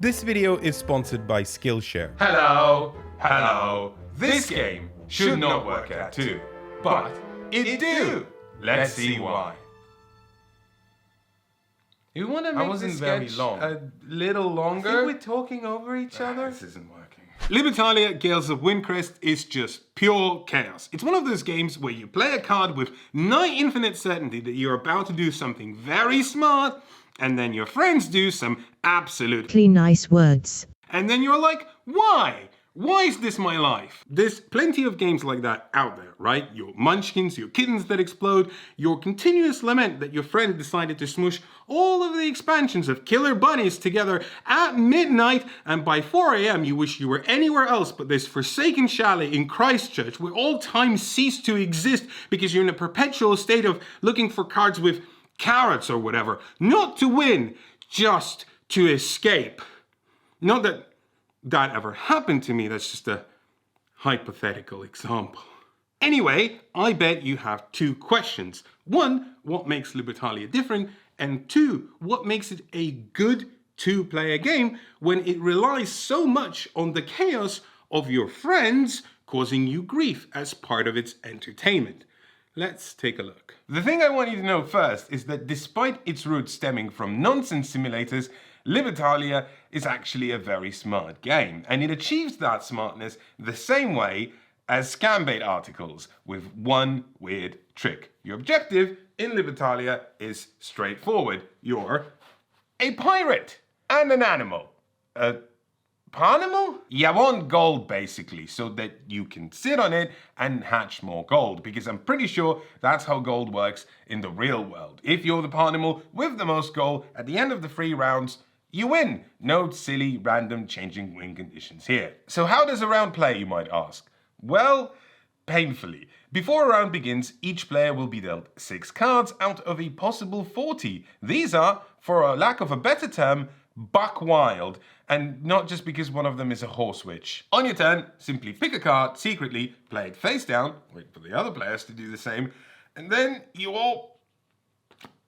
This video is sponsored by Skillshare. Hello. This game should not work out too, but it do. Let's see why. You want to make wasn't this very sketch long. a little longer? I think we're talking over each other. This isn't working. Libertalia Gales of Windcrest is just pure chaos. It's one of those games where you play a card with nigh infinite certainty that you're about to do something very smart, and then your friends do some absolutely nice words. And then you're like, why? Why is this my life? There's plenty of games like that out there, right? Your munchkins, your kittens that explode, your continuous lament that your friend decided to smush all of the expansions of Killer Bunnies together at midnight, and by 4 a.m. you wish you were anywhere else but this forsaken chalet in Christchurch where all time ceased to exist because you're in a perpetual state of looking for cards with carrots or whatever. Not to win, just to escape. Not that that ever happened to me, that's just a hypothetical example. Anyway, I bet you have two questions. One, what makes Libertalia different? And two, what makes it a good two-player game when it relies so much on the chaos of your friends causing you grief as part of its entertainment? Let's take a look. The thing I want you to know first is that despite its roots stemming from nonsense simulators, Libertalia is actually a very smart game, and it achieves that smartness the same way as scambait articles, with one weird trick. Your objective in Libertalia is straightforward. You're a pirate and an animal. A Panimal? You want gold, basically, so that you can sit on it and hatch more gold, because I'm pretty sure that's how gold works in the real world. If you're the Panimal with the most gold, at the end of the 3 rounds, you win. No silly, random changing win conditions here. So how does a round play, you might ask? Well, painfully. Before a round begins, each player will be dealt 6 cards out of a possible 40. These are, for a lack of a better term, buck wild, and not just because one of them is a horse witch. On your turn, simply pick a card, secretly play it face down, wait for the other players to do the same, and then you all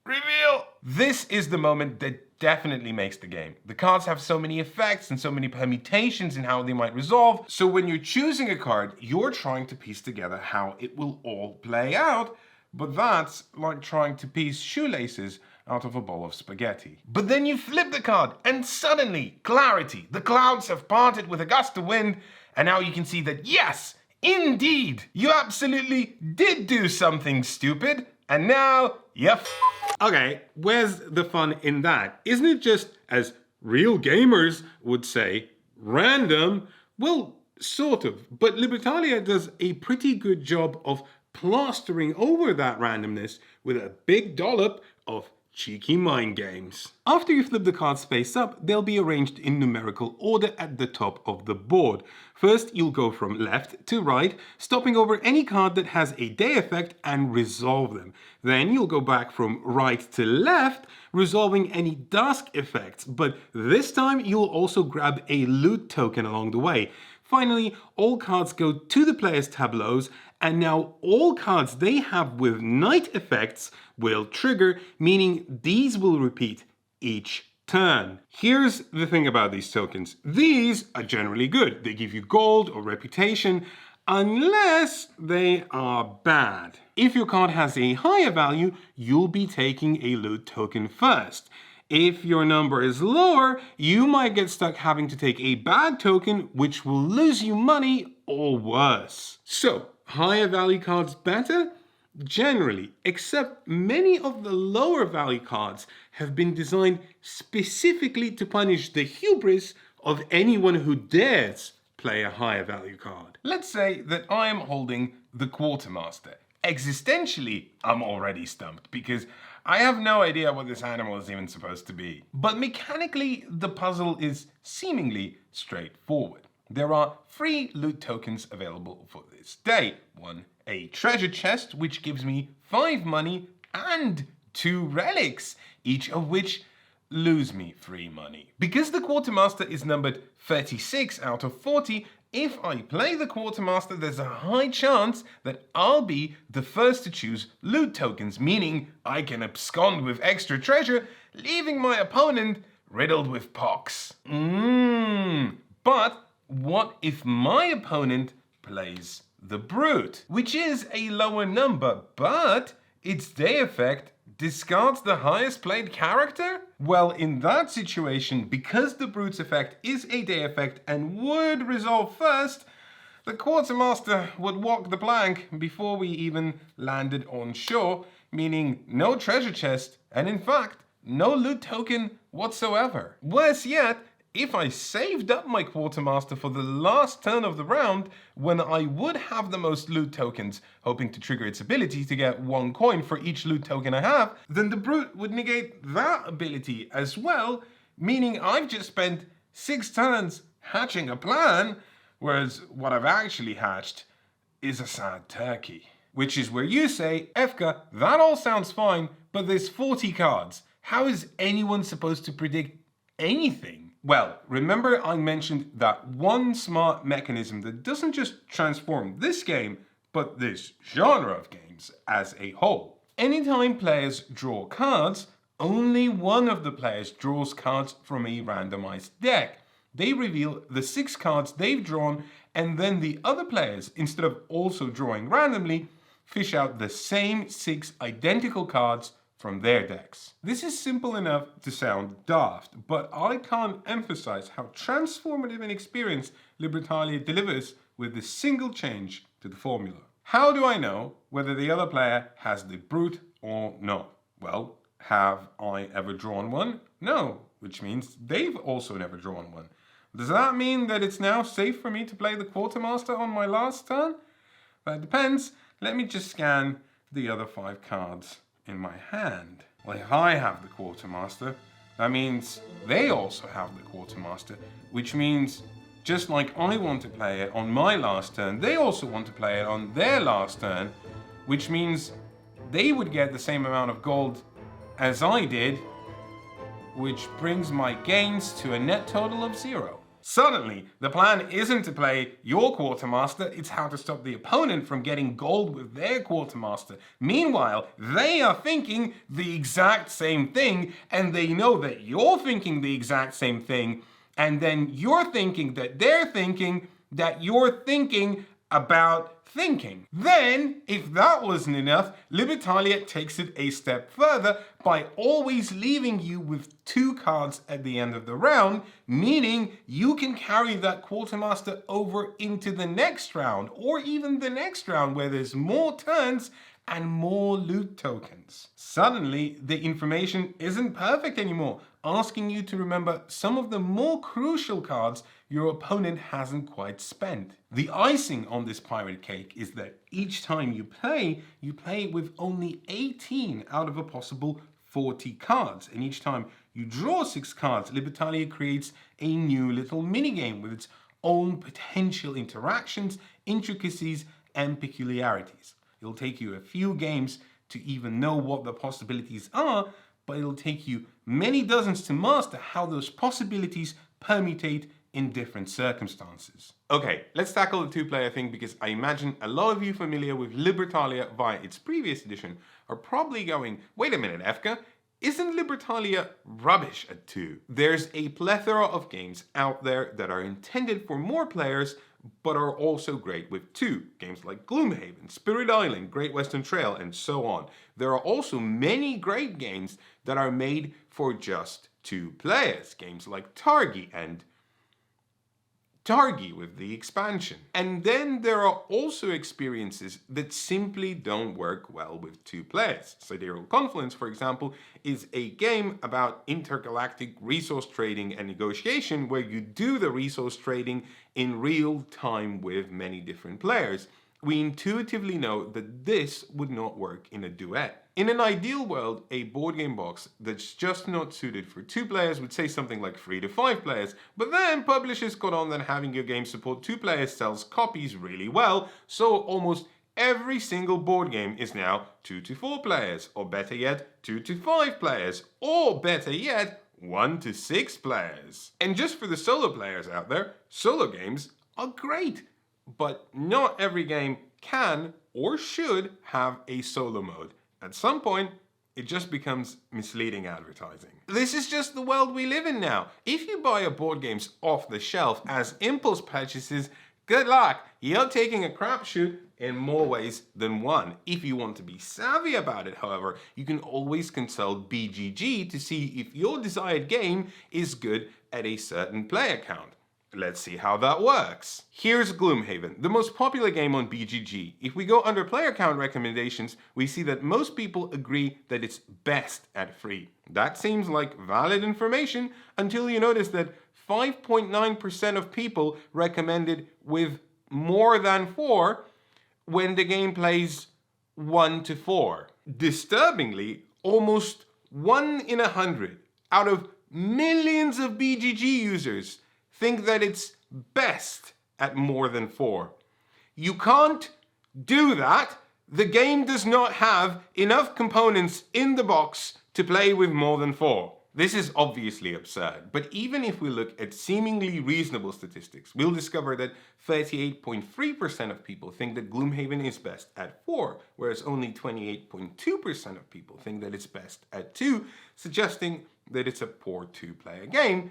reveal. This is the moment that definitely makes the game. The cards have so many effects and so many permutations in how they might resolve, so when you're choosing a card, you're trying to piece together how it will all play out, but that's like trying to piece shoelaces out of a bowl of spaghetti. But then you flip the card and suddenly, clarity. The clouds have parted with a gust of wind, and now you can see that yes, indeed, you absolutely did do something stupid, and now you Okay, where's the fun in that? Isn't it just, as real gamers would say, random? Well, sort of, but Libertalia does a pretty good job of plastering over that randomness with a big dollop of cheeky mind games. After you flip the cards face up, they'll be arranged in numerical order at the top of the board. First, you'll go from left to right, stopping over any card that has a day effect and resolve them. Then you'll go back from right to left, resolving any dusk effects, but this time you'll also grab a loot token along the way. Finally, all cards go to the player's tableaus, and now all cards they have with night effects will trigger, meaning these will repeat each turn. Here's the thing about these tokens. These are generally good. They give you gold or reputation, unless they are bad. If your card has a higher value, you'll be taking a loot token first. If your number is lower, you might get stuck having to take a bad token, which will lose you money or worse. So, higher value cards better? Generally, except many of the lower value cards have been designed specifically to punish the hubris of anyone who dares play a higher value card. Let's say that I am holding the Quartermaster. Existentially, I'm already stumped because I have no idea what this animal is even supposed to be. But mechanically, the puzzle is seemingly straightforward. There are 3 loot tokens available for this day. 1, a treasure chest, which gives me 5 money, and 2 relics, each of which lose me 3 money. Because the Quartermaster is numbered 36 out of 40, if I play the Quartermaster, there's a high chance that I'll be the first to choose loot tokens, meaning I can abscond with extra treasure, leaving my opponent riddled with pox. But what if my opponent plays the brute, which is a lower number, but its day effect discards the highest played character? Well, in that situation, because the brute's effect is a day effect and would resolve first, the quartermaster would walk the plank before we even landed on shore, meaning no treasure chest, and in fact, no loot token whatsoever. Worse yet, if I saved up my quartermaster for the last turn of the round, when I would have the most loot tokens, hoping to trigger its ability to get 1 coin for each loot token I have, then the brute would negate that ability as well, meaning I've just spent 6 turns hatching a plan, whereas what I've actually hatched is a sad turkey. Which is where you say, Efka, that all sounds fine, but there's 40 cards. How is anyone supposed to predict anything? Well, remember I mentioned that one smart mechanism that doesn't just transform this game, but this genre of games as a whole. Anytime players draw cards, only one of the players draws cards from a randomized deck. They reveal the 6 cards they've drawn, and then the other players, instead of also drawing randomly, fish out the same 6 identical cards from their decks. This is simple enough to sound daft, but I can't emphasize how transformative an experience Libertalia delivers with this single change to the formula. How do I know whether the other player has the brute or not? Well, have I ever drawn one? No, which means they've also never drawn one. Does that mean that it's now safe for me to play the quartermaster on my last turn? That depends. Let me just scan the other 5 cards in my hand. Well, if I have the quartermaster, that means they also have the quartermaster, which means just like I want to play it on my last turn, they also want to play it on their last turn, which means they would get the same amount of gold as I did, which brings my gains to a net total of 0. Suddenly, the plan isn't to play your quartermaster, it's how to stop the opponent from getting gold with their quartermaster. Meanwhile, they are thinking the exact same thing, and they know that you're thinking the exact same thing, and then you're thinking that they're thinking that you're thinking about thinking. Then, if that wasn't enough, Libertalia takes it a step further by always leaving you with 2 cards at the end of the round, meaning you can carry that quartermaster over into the next round, or even the next round where there's more turns and more loot tokens. Suddenly, the information isn't perfect anymore, asking you to remember some of the more crucial cards your opponent hasn't quite spent. The icing on this pirate cake is that each time you play with only 18 out of a possible 40 cards. And each time you draw 6 cards, Libertalia creates a new little minigame with its own potential interactions, intricacies, and peculiarities. It'll take you a few games to even know what the possibilities are, but it'll take you many dozens to master how those possibilities permutate in different circumstances. Okay, let's tackle the 2-player thing, because I imagine a lot of you familiar with Libertalia via its previous edition are probably going, wait a minute, Efka, isn't Libertalia rubbish at 2? There's a plethora of games out there that are intended for more players, but are also great with 2. Games like Gloomhaven, Spirit Island, Great Western Trail, and so on. There are also many great games that are made for just 2 players. Games like Targi and Targi with the expansion. And then there are also experiences that simply don't work well with 2 players. Sidereal Confluence, for example, is a game about intergalactic resource trading and negotiation where you do the resource trading in real time with many different players. We intuitively know that this would not work in a duet. In an ideal world, a board game box that's just not suited for 2 players would say something like 3 to 5 players, but then publishers got on that having your game support 2 players sells copies really well, so almost every single board game is now 2 to 4 players, or better yet, 2 to 5 players, or better yet, 1 to 6 players. And just for the solo players out there, solo games are great, but not every game can or should have a solo mode. At some point, it just becomes misleading advertising. This is just the world we live in now. If you buy your board games off the shelf as impulse purchases, good luck. You're taking a crapshoot in more ways than one. If you want to be savvy about it, however, you can always consult BGG to see if your desired game is good at a certain player count. Let's see how that works. Here's Gloomhaven, the most popular game on BGG. If we go under player count recommendations, we see that most people agree that it's best at 3. That seems like valid information until you notice that 5.9% of people recommended with more than 4 when the game plays 1 to 4. Disturbingly, almost 1 in 100 out of millions of BGG users think that it's best at more than 4. You can't do that. The game does not have enough components in the box to play with more than 4. This is obviously absurd, but even if we look at seemingly reasonable statistics, we'll discover that 38.3% of people think that Gloomhaven is best at 4, whereas only 28.2% of people think that it's best at 2, suggesting that it's a poor 2-player game.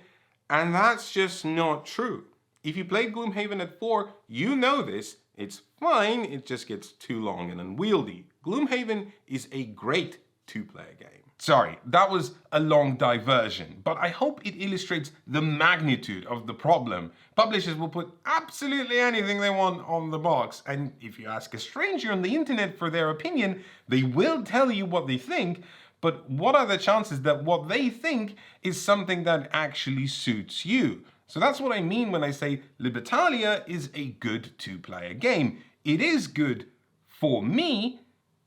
And that's just not true. If you played Gloomhaven at 4, you know this. It's fine, it just gets too long and unwieldy. Gloomhaven is a great 2-player game. Sorry, that was a long diversion, but I hope it illustrates the magnitude of the problem. Publishers will put absolutely anything they want on the box, and if you ask a stranger on the internet for their opinion, they will tell you what they think, but what are the chances that what they think is something that actually suits you? So that's what I mean when I say Libertalia is a good 2-player game. It is good for me,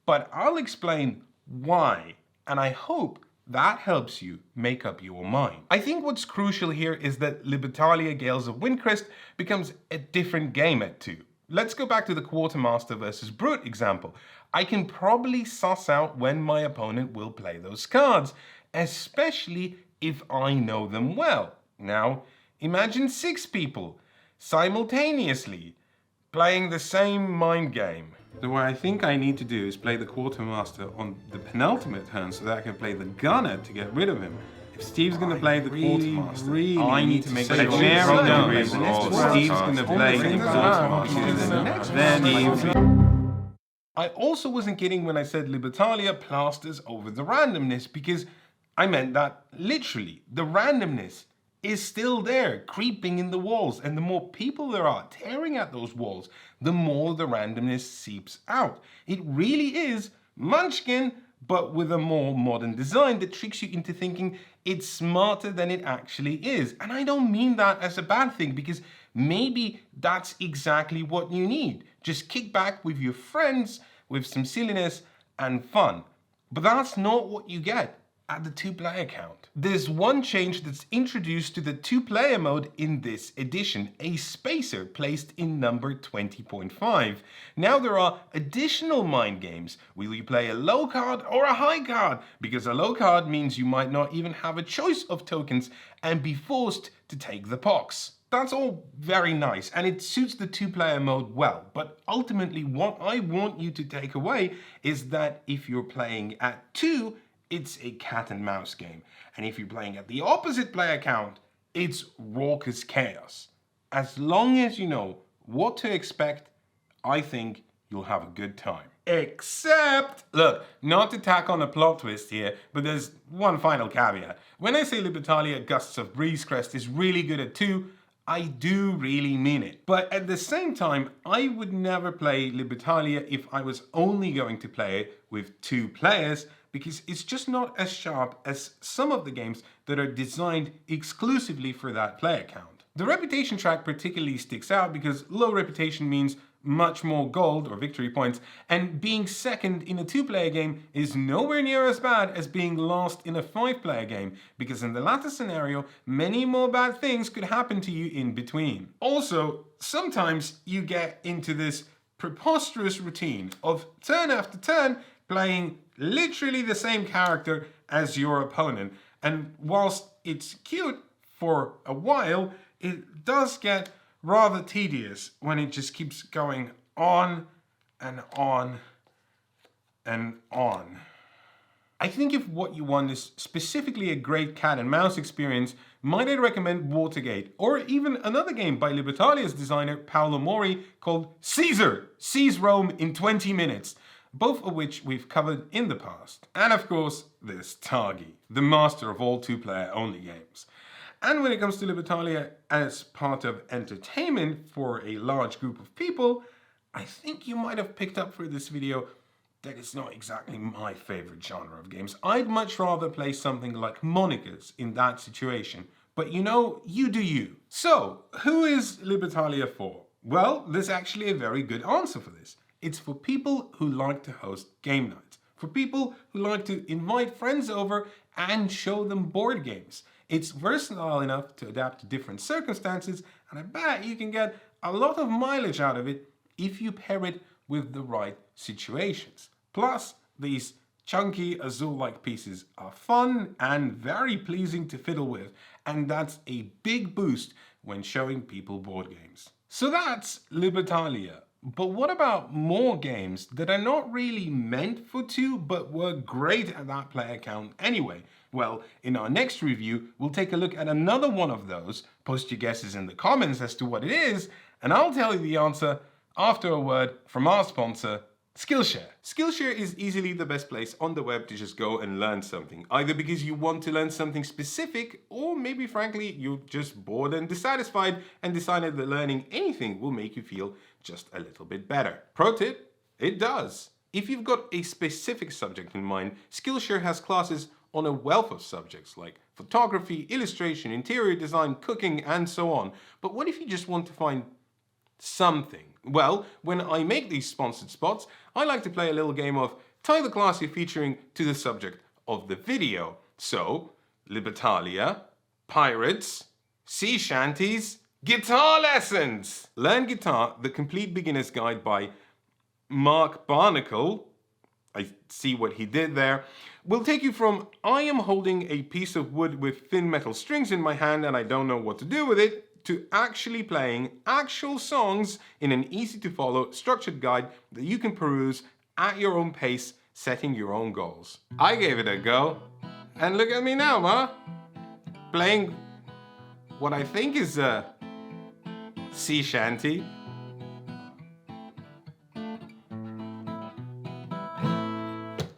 but I'll explain why. And I hope that helps you make up your mind. I think what's crucial here is that Libertalia Gales of Windcrest becomes a different game at 2. Let's go back to the Quartermaster versus Brute example. I can probably suss out when my opponent will play those cards, especially if I know them well. Now, imagine 6 people simultaneously playing the same mind game. So what I think I need to do is play the Quartermaster on the penultimate turn so that I can play the Gunner to get rid of him. If Steve's going to play the Quartermaster, I need to make sure Steve's going to play the Quartermaster. Then I also wasn't kidding when I said Libertalia plasters over the randomness, because I meant that literally. The randomness is still there, creeping in the walls, and the more people there are tearing at those walls, the more the randomness seeps out. It really is Munchkin, but with a more modern design that tricks you into thinking it's smarter than it actually is. And I don't mean that as a bad thing, because maybe that's exactly what you need. Just kick back with your friends, with some silliness and fun. But that's not what you get at the 2-player count. There's one change that's introduced to the 2-player mode in this edition, a spacer placed in number 20.5. Now there are additional mind games. Will you play a low card or a high card? Because a low card means you might not even have a choice of tokens and be forced to take the pox. That's all very nice, and it suits the 2-player mode well, but ultimately what I want you to take away is that if you're playing at 2, it's a cat and mouse game. And if you're playing at the opposite player count, it's raucous chaos. As long as you know what to expect, I think you'll have a good time. Except, look, not to tack on a plot twist here, but there's one final caveat. When I say Libertalia Gusts of Breezecrest is really good at 2, I do really mean it. But at the same time, I would never play Libertalia if I was only going to play it with 2 players, because it's just not as sharp as some of the games that are designed exclusively for that player count. The reputation track particularly sticks out because low reputation means much more gold or victory points, and being second in a 2-player game is nowhere near as bad as being last in a 5-player game, because in the latter scenario, many more bad things could happen to you in between. Also, sometimes you get into this preposterous routine of turn after turn playing literally the same character as your opponent, and whilst it's cute for a while, it does get rather tedious when it just keeps going on and on and on. I think if what you want is specifically a great cat and mouse experience, might I recommend Watergate, or even another game by Libertalia's designer Paolo Mori called Caesar! Seize Rome in 20 minutes, both of which we've covered in the past. And of course, there's Tagi, the master of all two-player only games. And when it comes to Libertalia as part of entertainment for a large group of people, I think you might have picked up for this video that it's not exactly my favorite genre of games. I'd much rather play something like Monica's in that situation. But you know, you do you. So, who is Libertalia for? Well, there's actually a very good answer for this. It's for people who like to host game nights. For people who like to invite friends over and show them board games. It's versatile enough to adapt to different circumstances, and I bet you can get a lot of mileage out of it if you pair it with the right situations. Plus, these chunky azul-like pieces are fun and very pleasing to fiddle with, and that's a big boost when showing people board games. So that's Libertalia. But what about more games that are not really meant for two, but were great at that player count anyway? Well, in our next review, we'll take a look at another one of those. Post your guesses in the comments as to what it is, and I'll tell you the answer after a word from our sponsor, Skillshare. Skillshare is easily the best place on the web to just go and learn something, either because you want to learn something specific, or maybe frankly you're just bored and dissatisfied and decided that learning anything will make you feel just a little bit better. Pro tip, it does. If you've got a specific subject in mind, Skillshare has classes on a wealth of subjects like photography, illustration, interior design, cooking, and so on. But what if you just want to find something? Well, when I make these sponsored spots, I like to play a little game of tie the class you're featuring to the subject of the video. So, Libertalia, pirates, sea shanties, guitar lessons! Learn Guitar, the complete beginner's guide by Mark Barnacle. I see what he did there. Will take you from I am holding a piece of wood with thin metal strings in my hand and I don't know what to do with it, to actually playing actual songs in an easy to follow structured guide that you can peruse at your own pace, setting your own goals. I gave it a go, and look at me now, huh? Playing what I think is a sea shanty.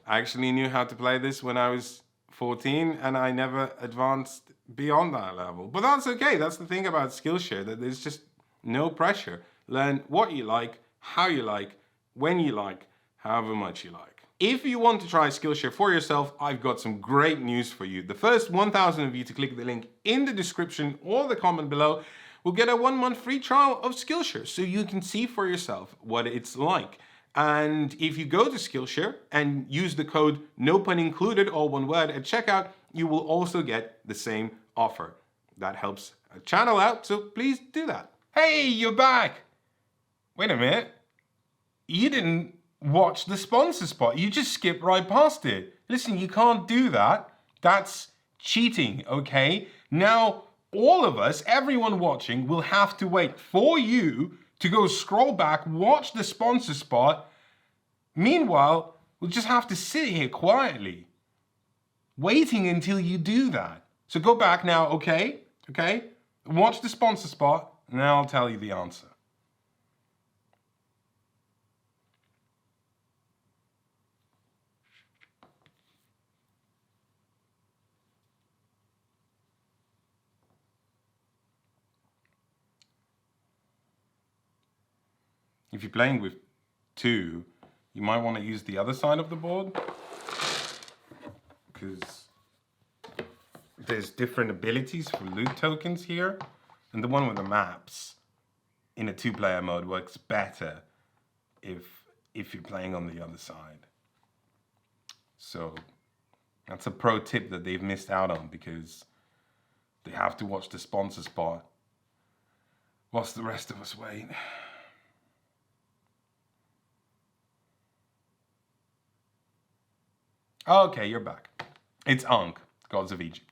I actually knew how to play this when I was 14 and I never advanced beyond that level. But that's okay, that's the thing about Skillshare, that there's just no pressure. Learn what you like, how you like, when you like, however much you like. If you want to try Skillshare for yourself, I've got some great news for you. The first 1,000 of you to click the link in the description or the comment below will get a 1-month free trial of Skillshare so you can see for yourself what it's like. And if you go to Skillshare and use the code no pun included, all one word, at checkout, you will also get the same offer. That helps a channel out, so please do that. Hey, you're back! Wait a minute. You didn't watch the sponsor spot. You just skipped right past it. Listen, you can't do that. That's cheating, okay? Now, all of us, everyone watching, will have to wait for you to go scroll back, watch the sponsor spot. Meanwhile, we'll just have to sit here quietly, waiting until you do that. So go back now, okay? Okay? Watch the sponsor spot, and then I'll tell you the answer. If you're playing with two, you might want to use the other side of the board, because there's different abilities for loot tokens here, and the one with the maps in a two-player mode works better if you're playing on the other side. So that's a pro tip that they've missed out on, because they have to watch the sponsor spot whilst the rest of us wait. Okay, you're back. It's Ankh, Gods of Egypt.